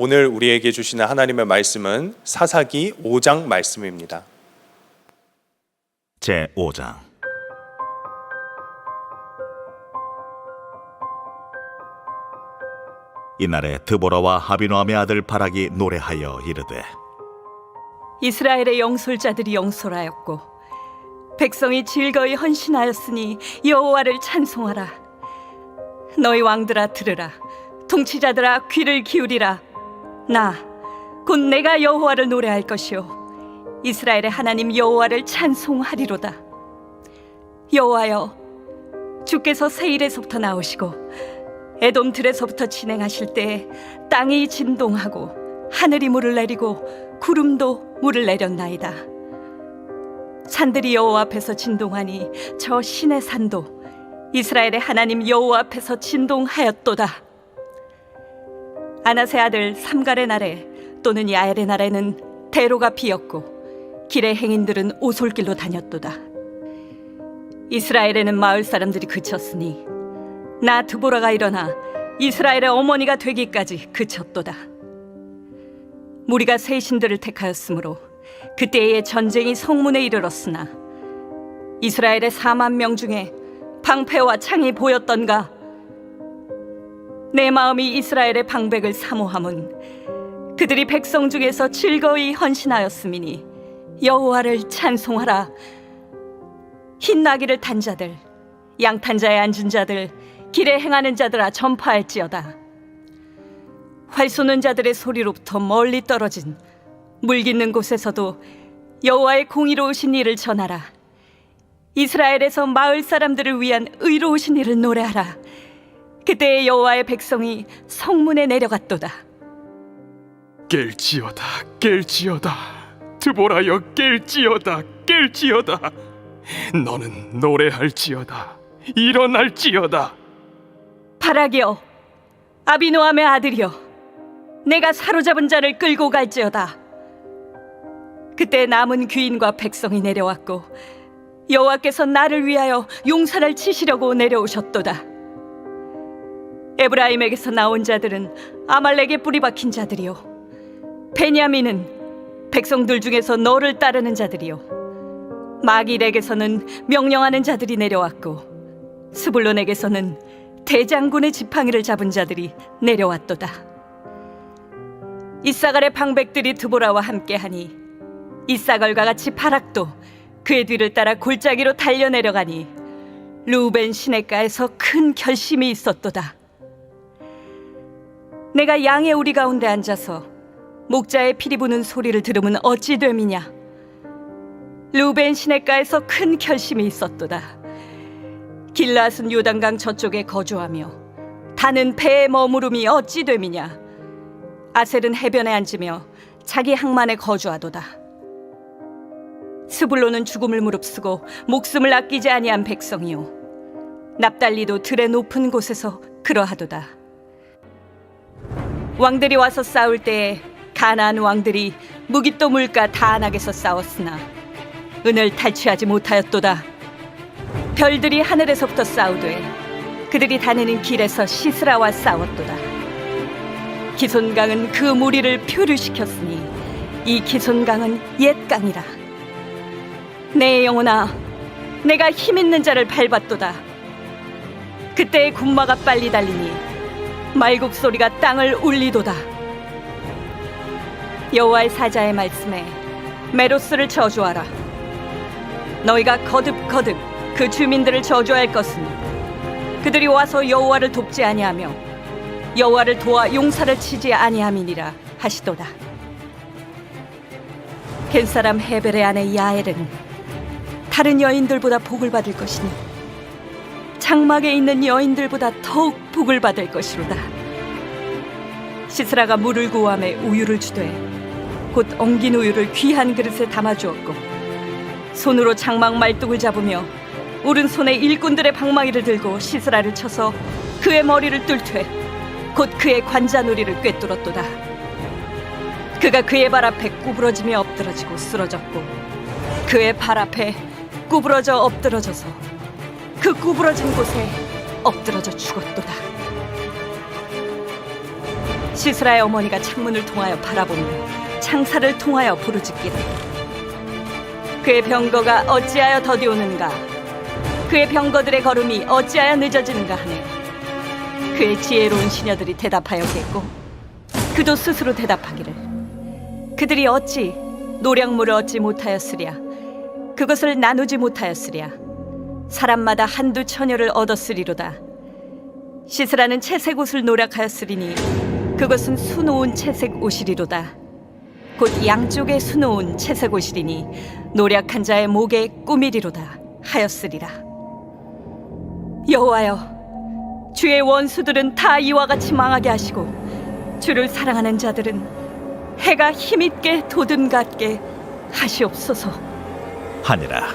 오늘 우리에게 주시는 하나님의 말씀은 사사기 5장 말씀입니다. 제5장. 이날에 드보라와 아비노함의 아들 바락이 노래하여 이르되, 이스라엘의 영솔자들이 영솔하였고 백성이 즐거이 헌신하였으니 여호와를 찬송하라. 너희 왕들아 들으라. 통치자들아 귀를 기울이라. 나 곧 내가 여호와를 노래할 것이요 이스라엘의 하나님 여호와를 찬송하리로다. 여호와여, 주께서 세일에서부터 나오시고 에돔 들에서부터 진행하실 때에 땅이 진동하고 하늘이 물을 내리고 구름도 물을 내렸나이다. 산들이 여호와 앞에서 진동하니 저 신의 산도 이스라엘의 하나님 여호와 앞에서 진동하였도다. 아나세 아들 삼갈의 날에 또는 야엘의 날에는 대로가 비었고 길의 행인들은 오솔길로 다녔도다. 이스라엘에는 마을 사람들이 그쳤으니 나 드보라가 일어나 이스라엘의 어머니가 되기까지 그쳤도다. 무리가 새 신들을 택하였으므로 그때의 전쟁이 성문에 이르렀으나 이스라엘의 4만 명 중에 방패와 창이 보였던가? 내 마음이 이스라엘의 방백을 사모함은 그들이 백성 중에서 즐거이 헌신하였음이니 여호와를 찬송하라. 흰 나귀를 탄 자들, 양탄 자에 앉은 자들, 길에 행하는 자들아 전파할지어다. 활 쏘는 자들의 소리로부터 멀리 떨어진 물 깃는 곳에서도 여호와의 공의로우신 일을 전하라. 이스라엘에서 마을 사람들을 위한 의로우신 일을 노래하라. 그때 여호와의 백성이 성문에 내려갔도다. 깰지어다, 깰지어다. 드보라여, 깰지어다, 깰지어다. 너는 노래할지어다, 일어날지어다. 바락이여, 아비노함의 아들이여, 내가 사로잡은 자를 끌고 갈지어다. 그때 남은 귀인과 백성이 내려왔고 여호와께서 나를 위하여 용사를 치시려고 내려오셨도다. 에브라임에게서 나온 자들은 아말렉에 뿌리 박힌 자들이요 베냐민은 백성들 중에서 너를 따르는 자들이요 마길에게서는 명령하는 자들이 내려왔고 스불론에게서는 대장군의 지팡이를 잡은 자들이 내려왔도다. 이사갈의 방백들이 드보라와 함께하니 이사갈과 같이 바락도 그의 뒤를 따라 골짜기로 달려내려가니 루벤 시냇가에서 큰 결심이 있었도다. 내가 양의 우리 가운데 앉아서 목자의 피리 부는 소리를 들으면 어찌 됨이냐. 루벤 시냇가에서 큰 결심이 있었도다. 길앗은 요단강 저쪽에 거주하며 단은 배에 머무름이 어찌 됨이냐. 아셀은 해변에 앉으며 자기 항만에 거주하도다. 스불론은 죽음을 무릅쓰고 목숨을 아끼지 아니한 백성이요 납달리도 들의 높은 곳에서 그러하도다. 왕들이 와서 싸울 때에 가나안 왕들이 무깃도 물가 다안악에서 싸웠으나 은을 탈취하지 못하였도다. 별들이 하늘에서부터 싸우되 그들이 다니는 길에서 시스라와 싸웠도다. 기손강은 그 무리를 표류시켰으니 이 기손강은 옛 강이라. 내 영혼아, 내가 힘있는 자를 밟았도다. 그때의 군마가 빨리 달리니 말국 소리가 땅을 울리도다. 여호와의 사자의 말씀에 메로스를 저주하라. 너희가 거듭거듭 그 주민들을 저주할 것은 그들이 와서 여호와를 돕지 아니하며 여호와를 도와 용사를 치지 아니함이니라 하시도다. 겐사람 헤벨의 아내 야엘은 다른 여인들보다 복을 받을 것이니 장막에 있는 여인들보다 더욱 복을 받을 것이로다. 시스라가 물을 구함에 우유를 주되 곧 엉긴 우유를 귀한 그릇에 담아주었고 손으로 장막 말뚝을 잡으며 오른손에 일꾼들의 방망이를 들고 시스라를 쳐서 그의 머리를 뚫되 곧 그의 관자놀이를 꿰뚫었도다. 그가 그의 발 앞에 구부러지며 엎드러지고 쓰러졌고 그의 발 앞에 구부러져 엎드러져서 그 구부러진 곳에 엎드러져 죽었도다. 시스라의 어머니가 창문을 통하여 바라보며 창살을 통하여 부르짖기를 그의 병거가 어찌하여 더디오는가 그의 병거들의 걸음이 어찌하여 늦어지는가 하네. 그의 지혜로운 시녀들이 대답하였겠고 그도 스스로 대답하기를 그들이 어찌 노량물을 얻지 못하였으랴 그것을 나누지 못하였으랴 사람마다 한두 처녀를 얻었으리로다. 시스라는 채색 옷을 노력하였으리니 그것은 수놓은 채색 옷이리로다. 곧 양쪽에 수놓은 채색 옷이리니 노력한 자의 목에 꾸미리로다 하였으리라. 여호와여, 주의 원수들은 다 이와 같이 망하게 하시고 주를 사랑하는 자들은 해가 힘있게 돋음같게 하시옵소서. 하니라.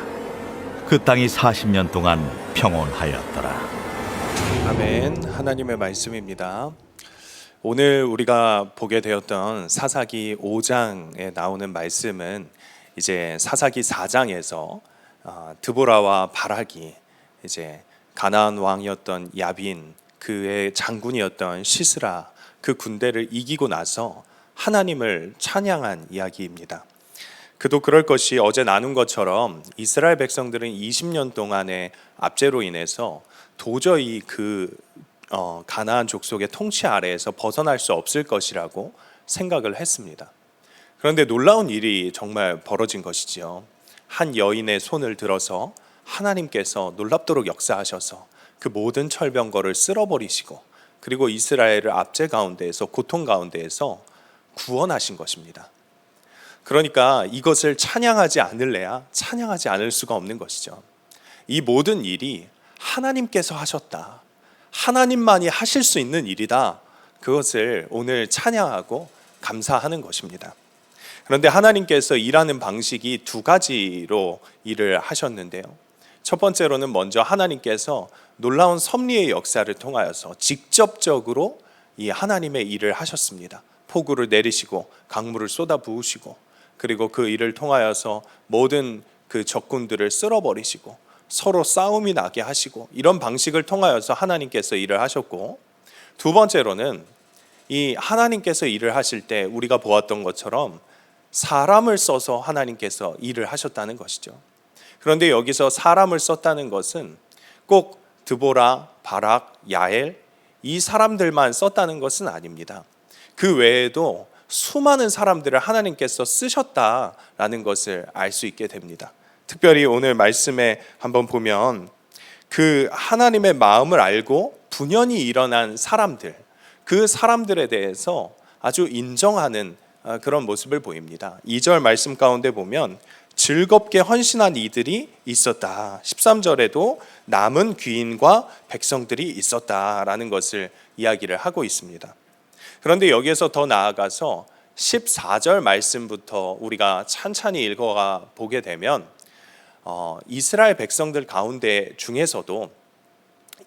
그 땅이 40년 동안 평온하였더라. 아멘. 하나님의 말씀입니다. 오늘 우리가 보게 되었던 사사기 5장에 나오는 말씀은 이제 사사기 4장에서 드보라와 바락이 이제 가나안 왕이었던 야빈 그의 장군이었던 시스라 그 군대를 이기고 나서 하나님을 찬양한 이야기입니다. 그도 그럴 것이 어제 나눈 것처럼 이스라엘 백성들은 20년 동안의 압제로 인해서 도저히 가나안 족속의 통치 아래에서 벗어날 수 없을 것이라고 생각을 했습니다. 그런데 놀라운 일이 정말 벌어진 것이지요. 한 여인의 손을 들어서 하나님께서 놀랍도록 역사하셔서 그 모든 철병거를 쓸어버리시고 그리고 이스라엘을 압제 가운데에서 고통 가운데에서 구원하신 것입니다. 그러니까 이것을 찬양하지 않을래야 찬양하지 않을 수가 없는 것이죠. 이 모든 일이 하나님께서 하셨다. 하나님만이 하실 수 있는 일이다. 그것을 오늘 찬양하고 감사하는 것입니다. 그런데 하나님께서 일하는 방식이 두 가지로 일을 하셨는데요. 첫 번째로는 먼저 하나님께서 놀라운 섭리의 역사를 통하여서 직접적으로 이 하나님의 일을 하셨습니다. 폭우를 내리시고 강물을 쏟아 부으시고 그리고 그 일을 통하여서 모든 그 적군들을 쓸어버리시고 서로 싸움이 나게 하시고 이런 방식을 통하여서 하나님께서 일을 하셨고, 두 번째로는 이 하나님께서 일을 하실 때 우리가 보았던 것처럼 사람을 써서 하나님께서 일을 하셨다는 것이죠. 그런데 여기서 사람을 썼다는 것은 꼭 드보라, 바락, 야엘 이 사람들만 썼다는 것은 아닙니다. 그 외에도 수많은 사람들을 하나님께서 쓰셨다라는 것을 알 수 있게 됩니다. 특별히 오늘 말씀에 한번 보면 그 하나님의 마음을 알고 분연히 일어난 사람들, 그 사람들에 대해서 아주 인정하는 그런 모습을 보입니다. 2절 말씀 가운데 보면 즐겁게 헌신한 이들이 있었다. 13절에도 남은 귀인과 백성들이 있었다라는 것을 이야기를 하고 있습니다. 그런데 여기에서 더 나아가서 14절 말씀부터 우리가 찬찬히 읽어가 보게 되면 이스라엘 백성들 가운데 중에서도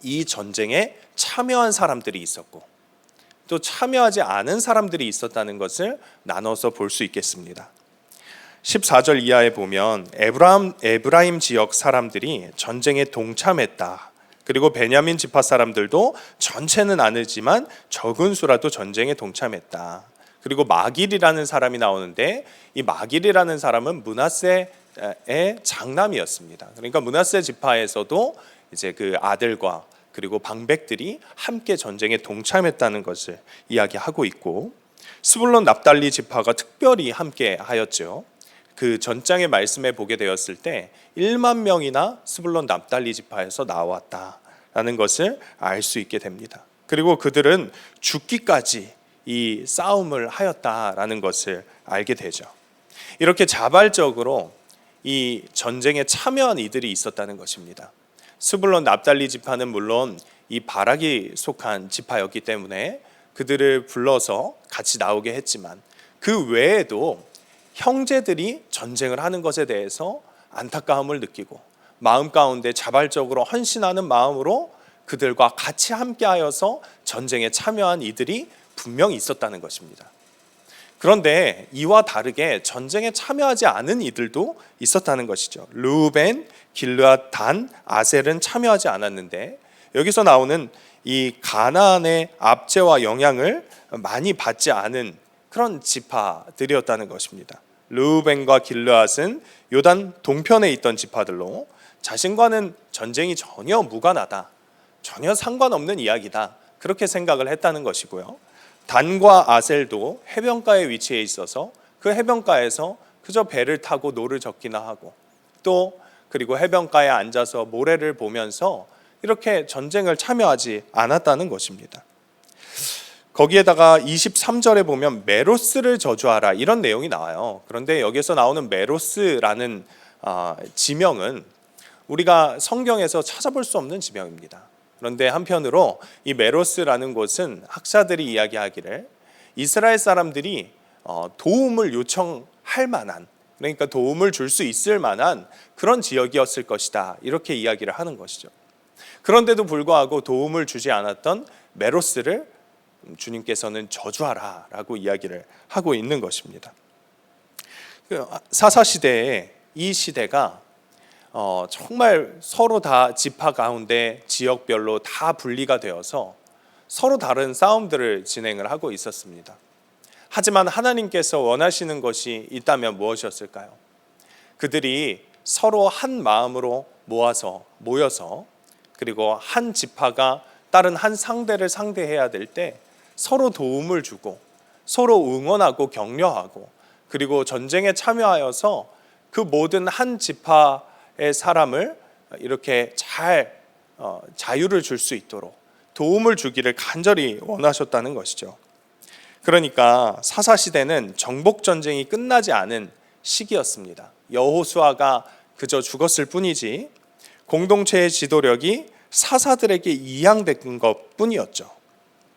이 전쟁에 참여한 사람들이 있었고 또 참여하지 않은 사람들이 있었다는 것을 나눠서 볼 수 있겠습니다. 14절 이하에 보면 에브라임 지역 사람들이 전쟁에 동참했다. 그리고 베냐민 지파 사람들도 전체는 아니지만 적은 수라도 전쟁에 동참했다. 그리고 마길이라는 사람이 나오는데 이 마길이라는 사람은 므낫세의 장남이었습니다. 그러니까 므낫세 지파에서도 이제 그 아들과 그리고 방백들이 함께 전쟁에 동참했다는 것을 이야기하고 있고, 스불론 납달리 지파가 특별히 함께 하였죠. 그 전장의 말씀에 보게 되었을 때 1만 명이나 스불론 납달리 지파에서 나왔다라는 것을 알 수 있게 됩니다. 그리고 그들은 죽기까지 이 싸움을 하였다라는 것을 알게 되죠. 이렇게 자발적으로 이 전쟁에 참여한 이들이 있었다는 것입니다. 스불론 납달리 지파는 물론 이 바락이 속한 지파였기 때문에 그들을 불러서 같이 나오게 했지만 그 외에도 형제들이 전쟁을 하는 것에 대해서 안타까움을 느끼고 마음 가운데 자발적으로 헌신하는 마음으로 그들과 같이 함께하여서 전쟁에 참여한 이들이 분명히 있었다는 것입니다. 그런데 이와 다르게 전쟁에 참여하지 않은 이들도 있었다는 것이죠. 르우벤, 길르앗, 단, 아셀은 참여하지 않았는데 여기서 나오는 이 가나안의 압제와 영향을 많이 받지 않은 그런 지파들이었다는 것입니다. 르우벤과 길르앗은 요단 동편에 있던 지파들로 자신과는 전쟁이 전혀 무관하다, 전혀 상관없는 이야기다, 그렇게 생각을 했다는 것이고요. 단과 아셀도 해변가에 위치해 있어서 그 해변가에서 그저 배를 타고 노를 젓기나 하고, 또 그리고 해변가에 앉아서 모래를 보면서 이렇게 전쟁을 참여하지 않았다는 것입니다. 거기에다가 23절에 보면 메로스를 저주하라, 이런 내용이 나와요. 그런데 여기서 나오는 메로스라는 지명은 우리가 성경에서 찾아볼 수 없는 지명입니다. 그런데 한편으로 이 메로스라는 곳은 학자들이 이야기하기를 이스라엘 사람들이 도움을 요청할 만한, 그러니까 도움을 줄 수 있을 만한 그런 지역이었을 것이다, 이렇게 이야기를 하는 것이죠. 그런데도 불구하고 도움을 주지 않았던 메로스를 주님께서는 저주하라 라고 이야기를 하고 있는 것입니다. 사사시대에 이 시대가 정말 서로 다 지파 가운데 지역별로 다 분리가 되어서 서로 다른 싸움들을 진행을 하고 있었습니다. 하지만 하나님께서 원하시는 것이 있다면 무엇이었을까요? 그들이 서로 한 마음으로 모여서 그리고 한 지파가 다른 한 상대를 상대해야 될 때 서로 도움을 주고 서로 응원하고 격려하고, 그리고 전쟁에 참여하여서 그 모든 한 지파의 사람을 이렇게 잘 자유를 줄 수 있도록 도움을 주기를 간절히 원하셨다는 것이죠. 그러니까 사사시대는 정복전쟁이 끝나지 않은 시기였습니다. 여호수아가 그저 죽었을 뿐이지 공동체의 지도력이 사사들에게 이양된 것 뿐이었죠.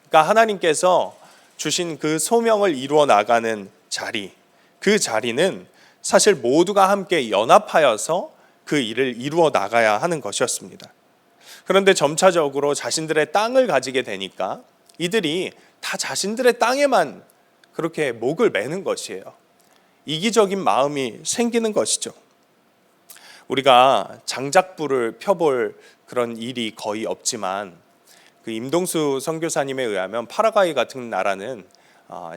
그러니까 하나님께서 주신 그 소명을 이루어 나가는 자리, 그 자리는 사실 모두가 함께 연합하여서 그 일을 이루어 나가야 하는 것이었습니다. 그런데 점차적으로 자신들의 땅을 가지게 되니까 이들이 다 자신들의 땅에만 그렇게 목을 매는 것이에요. 이기적인 마음이 생기는 것이죠. 우리가 장작불을 펴볼 그런 일이 거의 없지만 그 임동수 선교사님에 의하면 파라과이 같은 나라는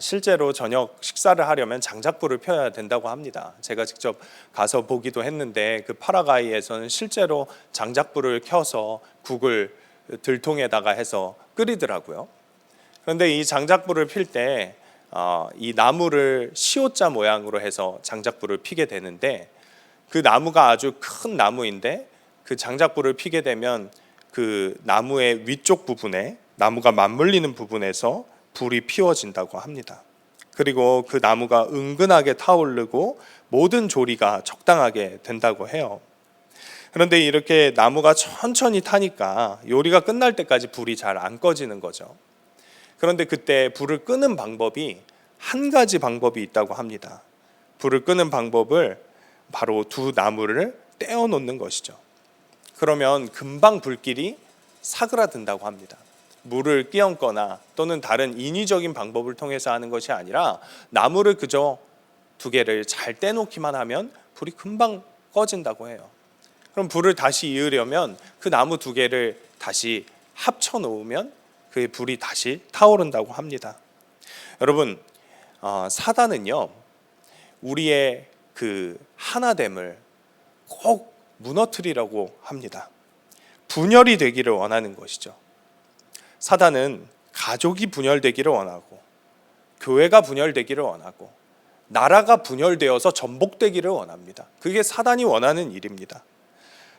실제로 저녁 식사를 하려면 장작불을 펴야 된다고 합니다. 제가 직접 가서 보기도 했는데 그 파라과이에서는 실제로 장작불을 켜서 국을 들통에다가 해서 끓이더라고요. 그런데 이 장작불을 필 때 이 나무를 시옷자 모양으로 해서 장작불을 피게 되는데, 그 나무가 아주 큰 나무인데 그 장작불을 피게 되면 그 나무의 위쪽 부분에, 나무가 맞물리는 부분에서 불이 피워진다고 합니다. 그리고 그 나무가 은근하게 타오르고 모든 조리가 적당하게 된다고 해요. 그런데 이렇게 나무가 천천히 타니까 요리가 끝날 때까지 불이 잘 안 꺼지는 거죠. 그런데 그때 불을 끄는 방법이 한 가지 방법이 있다고 합니다. 불을 끄는 방법을 바로 두 나무를 떼어 놓는 것이죠. 그러면 금방 불길이 사그라든다고 합니다. 물을 끼얹거나 또는 다른 인위적인 방법을 통해서 하는 것이 아니라 나무를 그저 두 개를 잘 떼놓기만 하면 불이 금방 꺼진다고 해요. 그럼 불을 다시 이으려면 그 나무 두 개를 다시 합쳐 놓으면 그 불이 다시 타오른다고 합니다. 여러분, 사단은요, 우리의 그 하나됨을 꼭 무너뜨리려고 합니다. 분열이 되기를 원하는 것이죠. 사단은 가족이 분열되기를 원하고, 교회가 분열되기를 원하고, 나라가 분열되어서 전복되기를 원합니다. 그게 사단이 원하는 일입니다.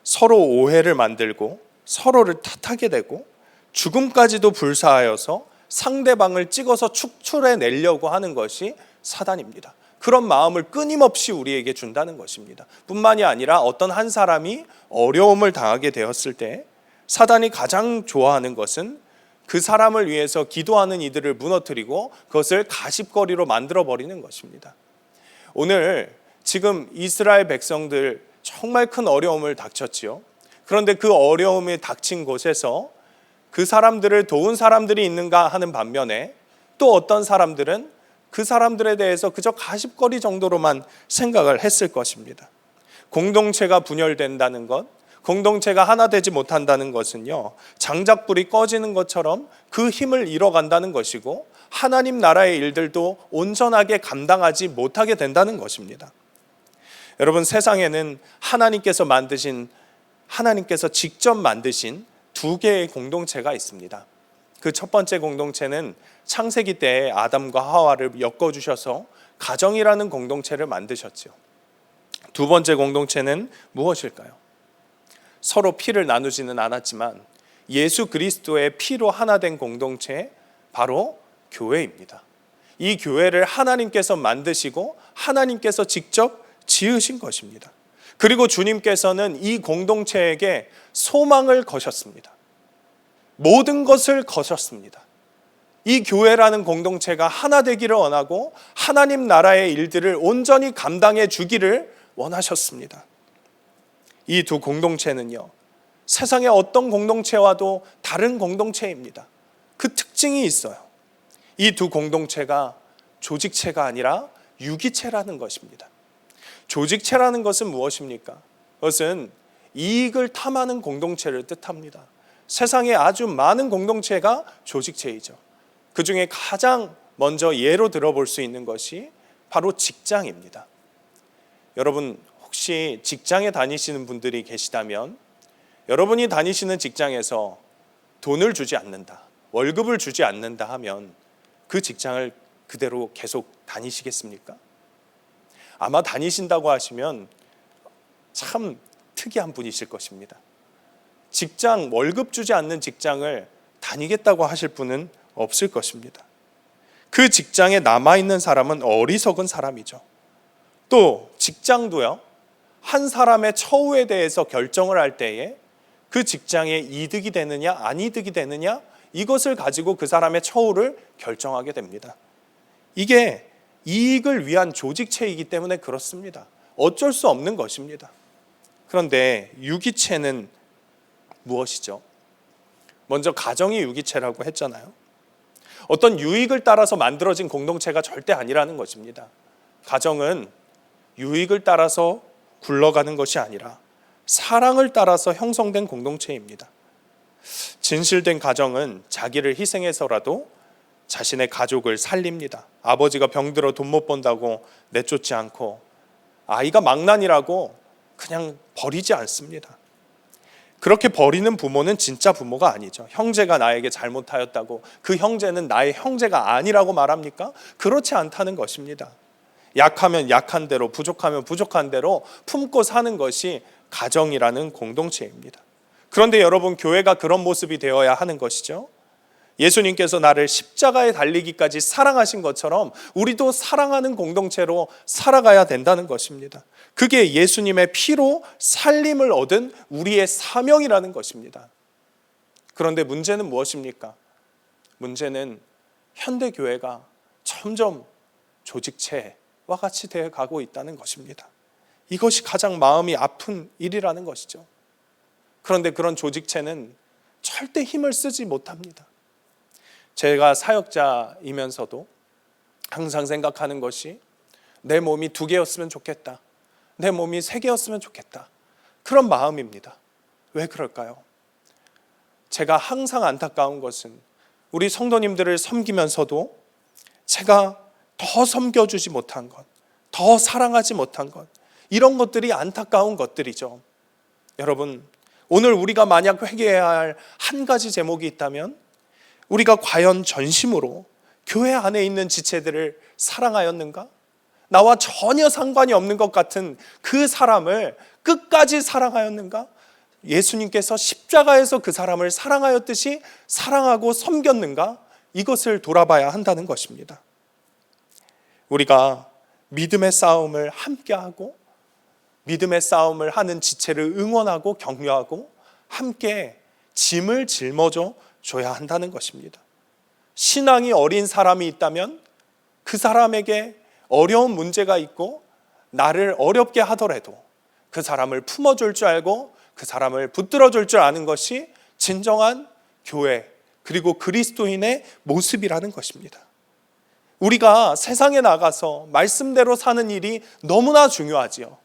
서로 오해를 만들고 서로를 탓하게 되고 죽음까지도 불사하여서 상대방을 찍어서 축출해 내려고 하는 것이 사단입니다. 그런 마음을 끊임없이 우리에게 준다는 것입니다. 뿐만이 아니라 어떤 한 사람이 어려움을 당하게 되었을 때 사단이 가장 좋아하는 것은 그 사람을 위해서 기도하는 이들을 무너뜨리고 그것을 가십거리로 만들어버리는 것입니다. 오늘 지금 이스라엘 백성들 정말 큰 어려움을 닥쳤지요. 그런데 그 어려움이 닥친 곳에서 그 사람들을 도운 사람들이 있는가 하는 반면에 또 어떤 사람들은 그 사람들에 대해서 그저 가십거리 정도로만 생각을 했을 것입니다. 공동체가 분열된다는 것, 공동체가 하나 되지 못한다는 것은요, 장작불이 꺼지는 것처럼 그 힘을 잃어간다는 것이고 하나님 나라의 일들도 온전하게 감당하지 못하게 된다는 것입니다. 여러분, 세상에는 하나님께서 직접 만드신 두 개의 공동체가 있습니다. 그 첫 번째 공동체는 창세기 때에 아담과 하와를 엮어주셔서 가정이라는 공동체를 만드셨죠. 두 번째 공동체는 무엇일까요? 서로 피를 나누지는 않았지만 예수 그리스도의 피로 하나 된 공동체, 바로 교회입니다. 이 교회를 하나님께서 만드시고 하나님께서 직접 지으신 것입니다. 그리고 주님께서는 이 공동체에게 소망을 거셨습니다. 모든 것을 거셨습니다. 이 교회라는 공동체가 하나 되기를 원하고 하나님 나라의 일들을 온전히 감당해 주기를 원하셨습니다. 이 두 공동체는요, 세상의 어떤 공동체와도 다른 공동체입니다. 그 특징이 있어요. 이 두 공동체가 조직체가 아니라 유기체라는 것입니다. 조직체라는 것은 무엇입니까? 그것은 이익을 탐하는 공동체를 뜻합니다. 세상에 아주 많은 공동체가 조직체이죠. 그 중에 가장 먼저 예로 들어볼 수 있는 것이 바로 직장입니다. 여러분, 혹시 직장에 다니시는 분들이 계시다면 여러분이 다니시는 직장에서 돈을 주지 않는다, 월급을 주지 않는다 하면 그 직장을 그대로 계속 다니시겠습니까? 아마 다니신다고 하시면 참 특이한 분이실 것입니다. 직장, 월급 주지 않는 직장을 다니겠다고 하실 분은 없을 것입니다. 그 직장에 남아있는 사람은 어리석은 사람이죠. 또 직장도요, 한 사람의 처우에 대해서 결정을 할 때에 그 직장에 이득이 되느냐 안 이득이 되느냐, 이것을 가지고 그 사람의 처우를 결정하게 됩니다. 이게 이익을 위한 조직체이기 때문에 그렇습니다. 어쩔 수 없는 것입니다. 그런데 유기체는 무엇이죠? 먼저 가정이 유기체라고 했잖아요. 어떤 유익을 따라서 만들어진 공동체가 절대 아니라는 것입니다. 가정은 유익을 따라서 굴러가는 것이 아니라 사랑을 따라서 형성된 공동체입니다. 진실된 가정은 자기를 희생해서라도 자신의 가족을 살립니다. 아버지가 병들어 돈 못 번다고 내쫓지 않고, 아이가 망난이라고 그냥 버리지 않습니다. 그렇게 버리는 부모는 진짜 부모가 아니죠. 형제가 나에게 잘못하였다고 그 형제는 나의 형제가 아니라고 말합니까? 그렇지 않다는 것입니다. 약하면 약한 대로, 부족하면 부족한 대로 품고 사는 것이 가정이라는 공동체입니다. 그런데 여러분, 교회가 그런 모습이 되어야 하는 것이죠. 예수님께서 나를 십자가에 달리기까지 사랑하신 것처럼 우리도 사랑하는 공동체로 살아가야 된다는 것입니다. 그게 예수님의 피로 살림을 얻은 우리의 사명이라는 것입니다. 그런데 문제는 무엇입니까? 문제는 현대교회가 점점 조직체와 같이 되어 가고 있다는 것입니다. 이것이 가장 마음이 아픈 일이라는 것이죠. 그런데 그런 조직체는 절대 힘을 쓰지 못합니다. 제가 사역자이면서도 항상 생각하는 것이 내 몸이 2개였으면 좋겠다, 내 몸이 3개였으면 좋겠다, 그런 마음입니다. 왜 그럴까요? 제가 항상 안타까운 것은 우리 성도님들을 섬기면서도 제가 더 섬겨주지 못한 것, 더 사랑하지 못한 것, 이런 것들이 안타까운 것들이죠. 여러분, 오늘 우리가 만약 회개해야 할 한 가지 제목이 있다면 우리가 과연 전심으로 교회 안에 있는 지체들을 사랑하였는가? 나와 전혀 상관이 없는 것 같은 그 사람을 끝까지 사랑하였는가? 예수님께서 십자가에서 그 사람을 사랑하였듯이 사랑하고 섬겼는가? 이것을 돌아봐야 한다는 것입니다. 우리가 믿음의 싸움을 함께하고 믿음의 싸움을 하는 지체를 응원하고 격려하고 함께 짐을 짊어져 줘야 한다는 것입니다. 신앙이 어린 사람이 있다면 그 사람에게 어려운 문제가 있고 나를 어렵게 하더라도 그 사람을 품어줄 줄 알고 그 사람을 붙들어줄 줄 아는 것이 진정한 교회, 그리고 그리스도인의 모습이라는 것입니다. 우리가 세상에 나가서 말씀대로 사는 일이 너무나 중요하지요.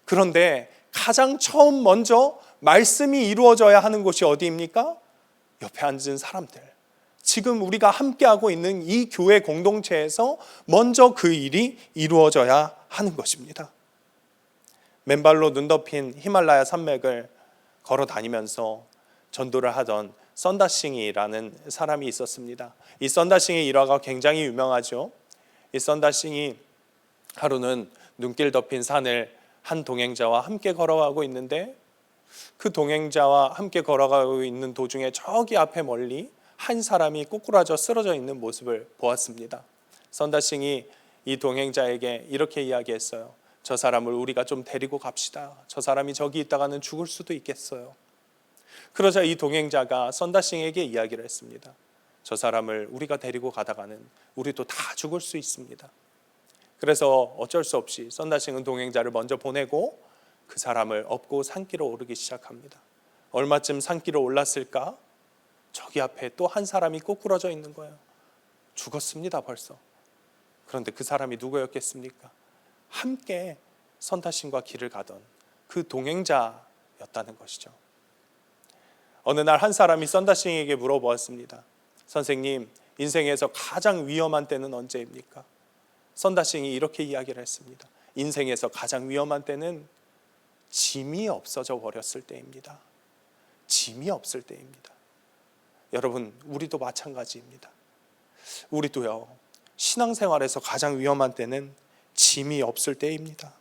그런데 가장 처음 먼저 말씀이 이루어져야 하는 곳이 어디입니까? 옆에 앉은 사람들, 지금 우리가 함께하고 있는 이 교회 공동체에서 먼저 그 일이 이루어져야 하는 것입니다. 맨발로 눈 덮인 히말라야 산맥을 걸어 다니면서 전도를 하던 썬다싱이라는 사람이 있었습니다. 이 썬다싱의 일화가 굉장히 유명하죠. 이 썬다싱이 하루는 눈길 덮인 산을 한 동행자와 함께 걸어가고 있는데, 그 동행자와 함께 걸어가고 있는 도중에 저기 앞에 멀리 한 사람이 꼬꾸라져 쓰러져 있는 모습을 보았습니다. 썬다싱이 이 동행자에게 이렇게 이야기했어요. 저 사람을 우리가 좀 데리고 갑시다. 저 사람이 저기 있다가는 죽을 수도 있겠어요. 그러자 이 동행자가 썬다싱에게 이야기를 했습니다. 저 사람을 우리가 데리고 가다가는 우리도 다 죽을 수 있습니다. 그래서 어쩔 수 없이 썬다싱은 동행자를 먼저 보내고 그 사람을 업고 산길을 오르기 시작합니다. 얼마쯤 산길을 올랐을까? 저기 앞에 또 한 사람이 꼬꾸라져 있는 거예요. 죽었습니다, 벌써. 그런데 그 사람이 누구였겠습니까? 함께 썬다싱과 길을 가던 그 동행자였다는 것이죠. 어느 날 한 사람이 썬다싱에게 물어보았습니다. 선생님, 인생에서 가장 위험한 때는 언제입니까? 썬다싱이 이렇게 이야기를 했습니다. 인생에서 가장 위험한 때는 짐이 없어져 버렸을 때입니다. 짐이 없을 때입니다. 여러분, 우리도 마찬가지입니다. 우리도요, 신앙생활에서 가장 위험한 때는 짐이 없을 때입니다.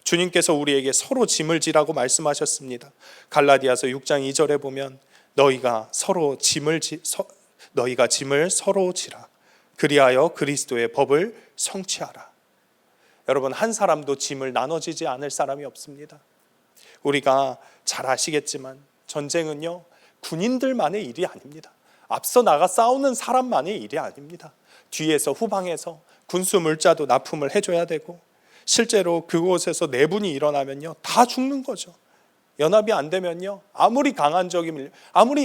주님께서 우리에게 서로 짐을 지라고 말씀하셨습니다. 갈라디아서 6장 2절에 보면 너희가 짐을 서로 지라. 그리하여 그리스도의 법을 성취하라. 여러분, 한 사람도 짐을 나눠지지 않을 사람이 없습니다. 우리가 잘 아시겠지만 전쟁은요, 군인들만의 일이 아닙니다. 앞서 나가 싸우는 사람만의 일이 아닙니다. 뒤에서 후방에서 군수 물자도 납품을 해줘야 되고, 실제로 그곳에서 내분이 일어나면요, 다 죽는 거죠. 연합이 안 되면요, 아무리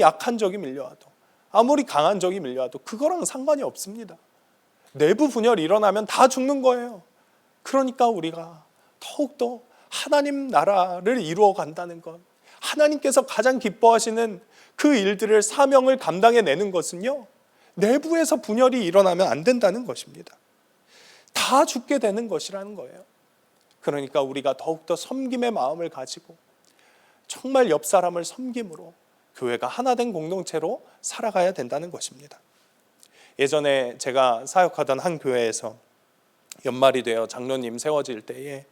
약한 적이 밀려와도, 아무리 강한 적이 밀려와도 그거랑 상관이 없습니다. 내부 분열이 일어나면 다 죽는 거예요. 그러니까 우리가 더욱더 하나님 나라를 이루어 간다는 것, 하나님께서 가장 기뻐하시는 그 일들을, 사명을 감당해내는 것은요, 내부에서 분열이 일어나면 안 된다는 것입니다. 다 죽게 되는 것이라는 거예요. 그러니까 우리가 더욱더 섬김의 마음을 가지고 정말 옆 사람을 섬김으로 교회가 하나 된 공동체로 살아가야 된다는 것입니다. 예전에 제가 사역하던 한 교회에서 연말이 되어 장로님 세워질 때에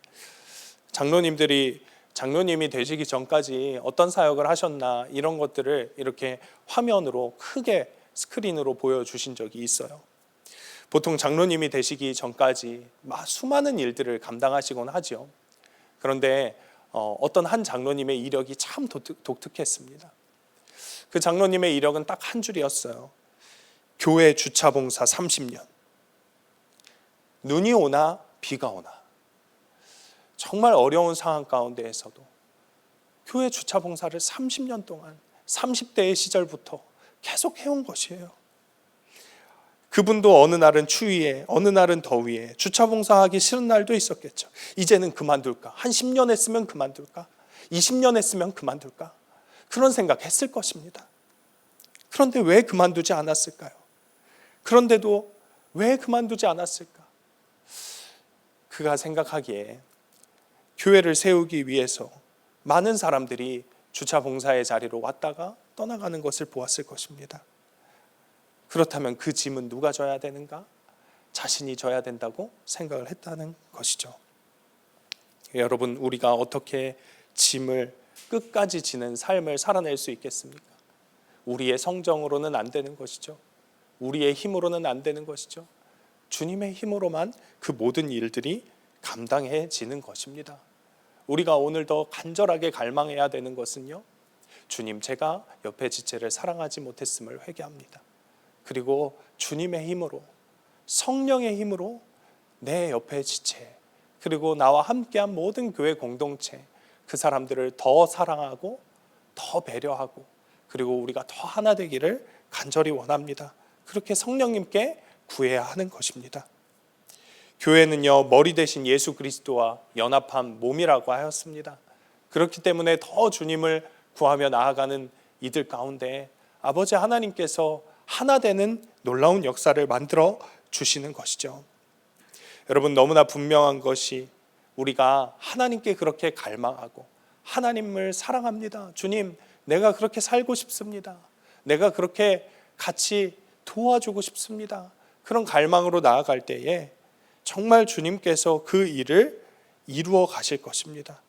장로님이 되시기 전까지 어떤 사역을 하셨나, 이런 것들을 이렇게 화면으로 크게 스크린으로 보여주신 적이 있어요. 보통 장로님이 되시기 전까지 수많은 일들을 감당하시곤 하죠. 그런데 어떤 한 장로님의 이력이 참 독특했습니다. 그 장로님의 이력은 딱 한 줄이었어요. 교회 주차 봉사 30년. 눈이 오나 비가 오나 정말 어려운 상황 가운데에서도 교회 주차 봉사를 30년 동안 30대의 시절부터 계속 해온 것이에요. 그분도 어느 날은 추위에, 어느 날은 더위에 주차 봉사하기 싫은 날도 있었겠죠. 이제는 그만둘까? 한 10년 했으면 그만둘까? 20년 했으면 그만둘까? 그런 생각했을 것입니다. 그런데 왜 그만두지 않았을까요? 그런데도 왜 그만두지 않았을까? 그가 생각하기에 교회를 세우기 위해서 많은 사람들이 주차 봉사의 자리로 왔다가 떠나가는 것을 보았을 것입니다. 그렇다면 그 짐은 누가 져야 되는가? 자신이 져야 된다고 생각을 했다는 것이죠. 여러분, 우리가 어떻게 짐을 끝까지 지는 삶을 살아낼 수 있겠습니까? 우리의 성정으로는 안 되는 것이죠. 우리의 힘으로는 안 되는 것이죠. 주님의 힘으로만 그 모든 일들이 감당해지는 것입니다. 우리가 오늘 더 간절하게 갈망해야 되는 것은요, 주님, 제가 옆에 지체를 사랑하지 못했음을 회개합니다. 그리고 주님의 힘으로, 성령의 힘으로 내 옆에 지체, 그리고 나와 함께한 모든 교회 공동체, 그 사람들을 더 사랑하고 더 배려하고, 그리고 우리가 더 하나 되기를 간절히 원합니다. 그렇게 성령님께 구해야 하는 것입니다. 교회는요, 머리 대신 예수 그리스도와 연합한 몸이라고 하였습니다. 그렇기 때문에 더 주님을 구하며 나아가는 이들 가운데 아버지 하나님께서 하나 되는 놀라운 역사를 만들어 주시는 것이죠. 여러분, 너무나 분명한 것이 우리가 하나님께 그렇게 갈망하고 하나님을 사랑합니다. 주님, 내가 그렇게 살고 싶습니다. 내가 그렇게 같이 도와주고 싶습니다. 그런 갈망으로 나아갈 때에 정말 주님께서 그 일을 이루어 가실 것입니다.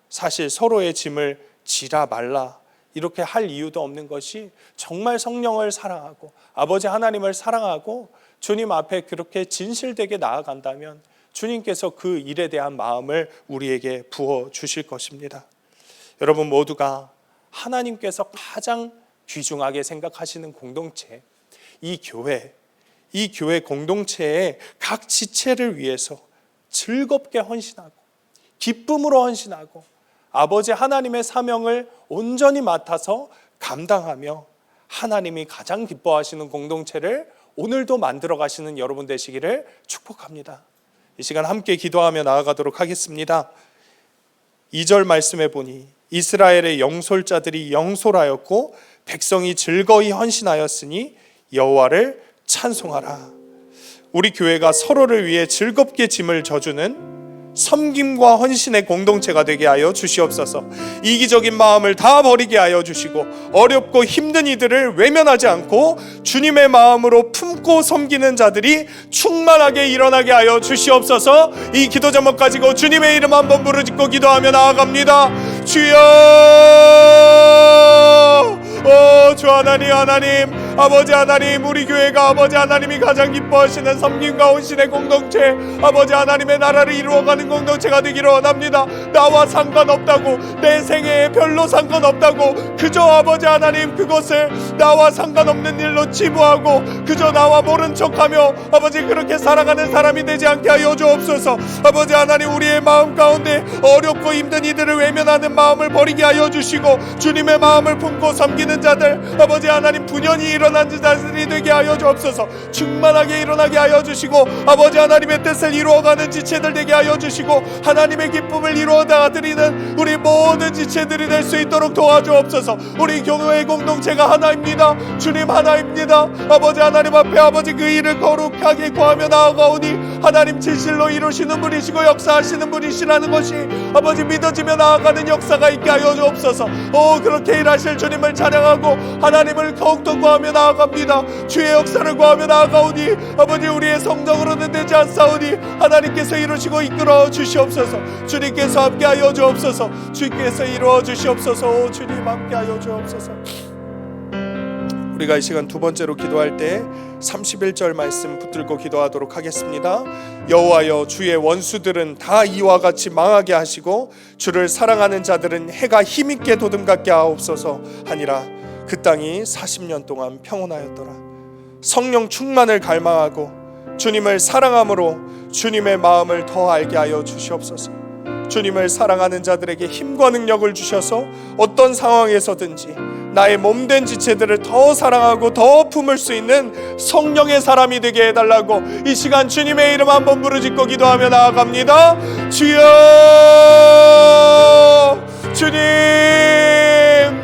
사실 서로의 짐을 지라 말라 이렇게 할 이유도 없는 것이 정말 성령을 사랑하고 아버지 하나님을 사랑하고 주님 앞에 그렇게 진실되게 나아간다면 주님께서 그 일에 대한 마음을 우리에게 부어 주실 것입니다. 여러분 모두가 하나님께서 가장 귀중하게 생각하시는 공동체, 이 교회 공동체의 각 지체를 위해서 즐겁게 헌신하고 기쁨으로 헌신하고 아버지 하나님의 사명을 온전히 맡아서 감당하며 하나님이 가장 기뻐하시는 공동체를 오늘도 만들어 가시는 여러분 되시기를 축복합니다. 이 시간 함께 기도하며 나아가도록 하겠습니다. 2절 말씀해 보니 이스라엘의 영솔자들이 영솔하였고 백성이 즐거이 헌신하였으니 여호와를 찬송하라. 우리 교회가 서로를 위해 즐겁게 짐을 져주는 섬김과 헌신의 공동체가 되게 하여 주시옵소서. 이기적인 마음을 다 버리게 하여 주시고 어렵고 힘든 이들을 외면하지 않고 주님의 마음으로 품고 섬기는 자들이 충만하게 일어나게 하여 주시옵소서. 이 기도 제목 가지고 주님의 이름 한번 부르짖고 기도하며 나아갑니다. 주여, 주 하나님, 아버지 하나님, 우리 교회가 아버지 하나님이 가장 기뻐하시는 섬김과 헌신의 공동체, 아버지 하나님의 나라를 이루어가는 공동체가 되기를 원합니다. 나와 상관없다고, 내 생애에 별로 상관없다고 그저 아버지 하나님 그것을 나와 상관없는 일로 치부하고 그저 나와 모른 척하며 아버지 그렇게 살아가는 사람이 되지 않게 하여 주옵소서. 아버지 하나님, 우리의 마음 가운데 어렵고 힘든 이들을 외면하는 마음을 버리게 하여 주시고 주님의 마음을 품고 섬기는 자들, 아버지 하나님 분연히 일어난 자들이 되게 하여 주옵소서. 충만하게 일어나게 하여 주시고 아버지 하나님의 뜻을 이루어가는 지체들 되게 하여 주시고 하나님의 기쁨을 이루어다 드리는 우리 모든 지체들이 될 수 있도록 도와주옵소서. 우리 교회 공동체가 하나입니다. 주님 하나입니다. 아버지 하나님 앞에 아버지 그 일을 거룩하게 구하며 나아가오니 하나님 진실로 이루시는 분이시고 역사하시는 분이시라는 것이 아버지 믿어지며 나아가는 역사가 있게 하여 주옵소서. 그렇게 일하실 주님을 찬양하고 하나님을 더욱더 구하며 나아갑니다. 주의 역사를 구하며 나아가오니 아버지 우리의 성정으로는 되지 않사오니 하나님께서 이루시고 이끌어 주시옵소서. 주님께서 함께하여 주옵소서. 주님께서 이루어 주시옵소서. 주님 함께하여 주옵소서. 우리가 이 시간 두 번째로 기도할 때 31절 말씀 붙들고 기도하도록 하겠습니다. 여호와여, 주의 원수들은 다 이와 같이 망하게 하시고 주를 사랑하는 자들은 해가 힘있게 돋음같게 하옵소서 하니라. 그 땅이 40년 동안 평온하였더라. 성령 충만을 갈망하고 주님을 사랑함으로 주님의 마음을 더 알게 하여 주시옵소서. 주님을 사랑하는 자들에게 힘과 능력을 주셔서 어떤 상황에서든지 나의 몸된 지체들을 더 사랑하고 더 품을 수 있는 성령의 사람이 되게 해달라고 이 시간 주님의 이름 한번 부르짖고 기도하며 나아갑니다. 주여, 주님,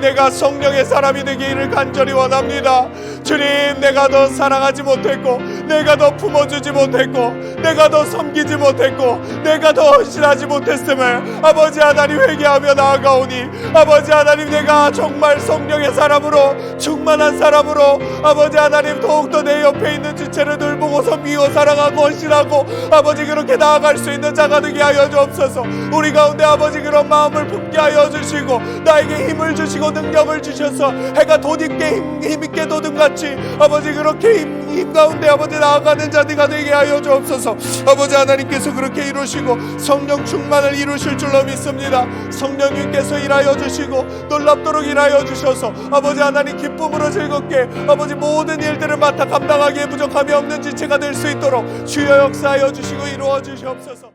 내가 성령의 사람이 되기를 간절히 원합니다. 주님, 내가 더 사랑하지 못했고 내가 더 품어주지 못했고 내가 더 섬기지 못했고 내가 더 헌신하지 못했음을 아버지 하나님 회개하며 나아가오니 아버지 하나님, 내가 정말 성령의 사람으로 충만한 사람으로 아버지 하나님 더욱더 내 옆에 있는 지체를 늘 보고 섬기고 사랑하고 헌신하고 아버지 그렇게 나아갈 수 있는 자가 되게 하여 주옵소서. 우리 가운데 아버지 그런 마음을 품게 하여 주시고 나에게 힘을 주시고 능력을 주셔서 해가 돋있게 힘있게 돋음같이 아버지 그렇게 힘 가운데 아버지 나아가는 자들가 되게 하여 주옵소서. 아버지 하나님께서 그렇게 이루시고 성령 충만을 이루실 줄로 믿습니다. 성령님께서 일하여 주시고 놀랍도록 일하여 주셔서 아버지 하나님 기쁨으로 즐겁게 아버지 모든 일들을 맡아 감당하기에 부족함이 없는 지체가 될 수 있도록 주여 역사하여 주시고 이루어 주시옵소서.